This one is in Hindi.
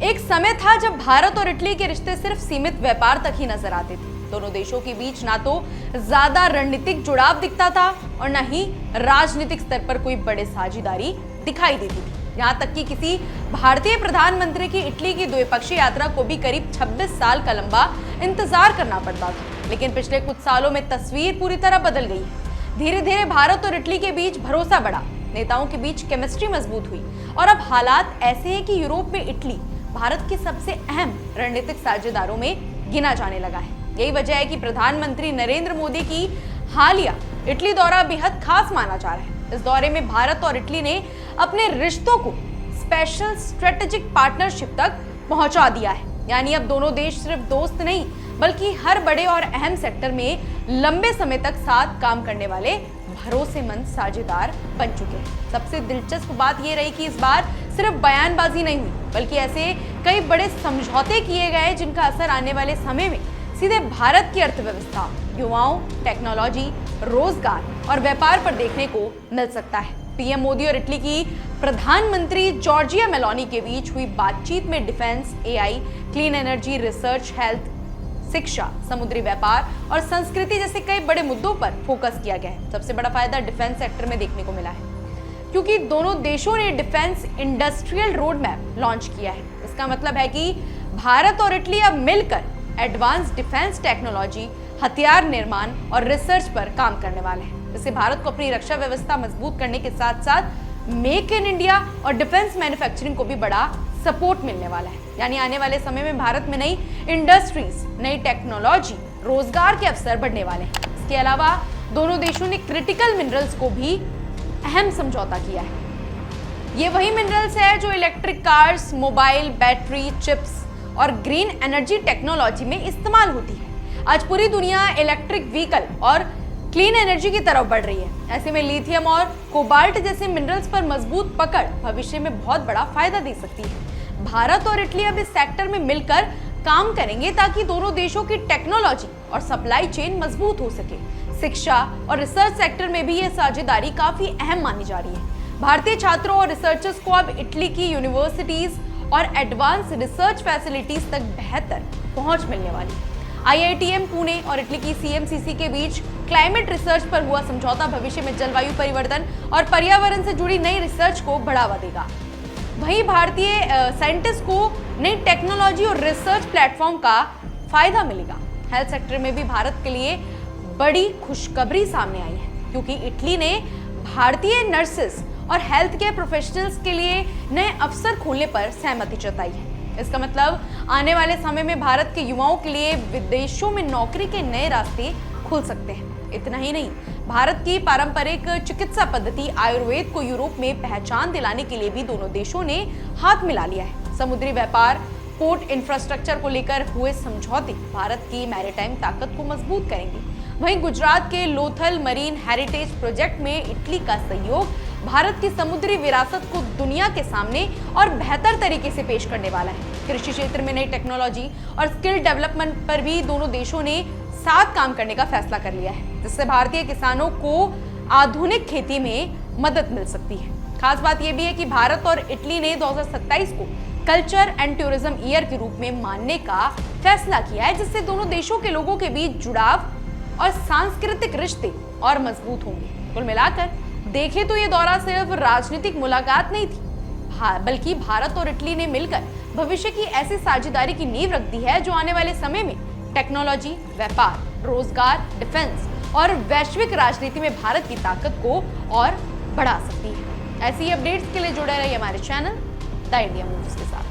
एक समय था जब भारत और इटली के रिश्ते सिर्फ सीमित व्यापार तक ही नजर आते थे। दोनों देशों के बीच ना तो ज्यादा रणनीतिक जुड़ाव दिखता था और न ही राजनीतिक स्तर पर कोई बड़े साझेदारी दिखाई देती थी। यहाँ तक कि किसी भारतीय प्रधानमंत्री की इटली की द्विपक्षीय यात्रा को भी करीब 26 साल का लंबा इंतजार करना पड़ता था। लेकिन पिछले कुछ सालों में तस्वीर पूरी तरह बदल गई है। धीरे धीरे भारत और इटली के बीच भरोसा बढ़ा, नेताओं के बीच केमिस्ट्री मजबूत हुई और अब हालात ऐसे हैं कि यूरोप में इटली भारत के सबसे अहम रणनीतिक साझेदारों में गिना जाने लगा है। यही वजह है कि प्रधानमंत्री नरेंद्र मोदी की हालिया इटली दौरा बेहद खास माना जा रहा है। इस दौरे में भारत और इटली ने अपने रिश्तों को स्पेशल स्ट्रेटेजिक पार्टनरशिप तक पहुंचा दिया है। यानी अब दोनों देश सिर्फ दोस्त नहीं बल्कि हर बड़े और अहम सेक्टर में लंबे समय तक साथ काम करने वाले भरोसेमंद साझेदार बन चुके हैं। सबसे दिलचस्प बात यह रही कि इस बार सिर्फ बयानबाजी नहीं हुई बल्कि ऐसे कई बड़े समझौते किए गए जिनका असर आने वाले समय में सीधे भारत की अर्थव्यवस्था, युवाओं, टेक्नोलॉजी, रोजगार और व्यापार पर देखने को मिल सकता है। पीएम मोदी और इटली की प्रधानमंत्री जॉर्जिया मेलोनी के बीच हुई बातचीत में defence, AI, clean energy, research, health, शिक्षा, समुद्री व्यापार और संस्कृति जैसे कई बड़े मुद्दों पर फोकस किया गया है। सबसे बड़ा फायदा डिफेंस सेक्टर में देखने को मिला है क्योंकि दोनों देशों ने defence industrial road map launch किया है। इसका मतलब है कि भारत और इटली अब मिलकर एडवांस डिफेंस टेक्नोलॉजी, हथियार निर्माण और रिसर्च पर काम करने वाले हैं। इससे भारत को अपनी रक्षा व्यवस्था मजबूत करने के साथ साथ मेक इन इंडिया और डिफेंस मैन्युफैक्चरिंग को भी बड़ा सपोर्ट मिलने वाला है। यानी आने वाले समय में भारत में नई इंडस्ट्रीज, नई टेक्नोलॉजी, रोजगार के अवसर बढ़ने वाले हैं। इसके अलावा दोनों देशों ने क्रिटिकल मिनरल्स को भी अहम समझौता किया है। ये वही मिनरल्स है जो electric cars, mobile, battery, chips और ग्रीन एनर्जी टेक्नोलॉजी में इस्तेमाल होती है। आज पूरी दुनिया इलेक्ट्रिक व्हीकल और क्लीन एनर्जी की तरफ बढ़ रही है। ऐसे में लिथियम और कोबाल्ट जैसे मिनरल्स पर मजबूत पकड़ भविष्य में बहुत बड़ा फायदा दे सकती है। भारत और इटली अब इस सेक्टर में मिलकर काम करेंगे ताकि दोनों देशों की टेक्नोलॉजी और सप्लाई चेन मजबूत हो सके। शिक्षा और रिसर्च सेक्टर में भी यह साझेदारी काफी अहम मानी जा रही है। भारतीय छात्रों और रिसर्चर्स को अब इटली की यूनिवर्सिटीज और एडवांस रिसर्च फैसिलिटीज तक बेहतर पहुंच मिलने वाली है। आईआईटीएम पुणे और इटली की सीएमसीसी के बीच क्लाइमेट रिसर्च पर हुआ समझौता भविष्य में जलवायु परिवर्तन और पर्यावरण से जुड़ी नई रिसर्च को बढ़ावा देगा। वहीं भारतीय साइंटिस्ट को नई टेक्नोलॉजी और रिसर्च प्लेटफॉर्म का फायदा मिलेगा। हेल्थ सेक्टर में भी भारत के लिए बड़ी खुशखबरी सामने आई है क्योंकि इटली ने भारतीय नर्सेस और हेल्थ केयर प्रोफेशनल्स के लिए नए अवसर खोलने पर सहमति जताई है। इसका मतलब आने वाले समय में भारत के युवाओं के लिए विदेशों में नौकरी के नए रास्ते खुल सकते हैं। इतना ही नहीं, भारत की पारंपरिक चिकित्सा पद्धति आयुर्वेद को यूरोप में पहचान दिलाने के लिए भी दोनों देशों ने हाथ मिला लिया है। समुद्री व्यापार, पोर्ट इंफ्रास्ट्रक्चर को लेकर हुए समझौते भारत की मैरीटाइम ताकत को मजबूत करेंगे। वहीं गुजरात के लोथल मरीन हेरिटेज प्रोजेक्ट में इटली का सहयोग भारत की समुद्री विरासत को दुनिया के सामने और बेहतर तरीके से पेश करने वाला है। कृषि क्षेत्र में नई टेक्नोलॉजी और स्किल डेवलपमेंट पर भी दोनों देशों ने साथ काम करने का फैसला कर लिया है, जिससे भारतीय किसानों को आधुनिक खेती में मदद मिल सकती है। खास बात यह भी है कि भारत और इटली ने 2027 को कल्चर एंड टूरिज्म ईयर के रूप में मानने का फैसला किया है, जिससे दोनों देशों के लोगों के बीच जुड़ाव और सांस्कृतिक रिश्ते और मजबूत होंगे। कुल मिलाकर देखें तो ये दौरा सिर्फ राजनीतिक मुलाकात नहीं थी बल्कि भारत और इटली ने मिलकर भविष्य की ऐसी साझेदारी की नींव रख दी है जो आने वाले समय में टेक्नोलॉजी, व्यापार, रोजगार, डिफेंस और वैश्विक राजनीति में भारत की ताकत को और बढ़ा सकती है। ऐसी अपडेट्स के लिए जुड़े रहिए हमारे चैनल द इंडिया मूव्स के साथ।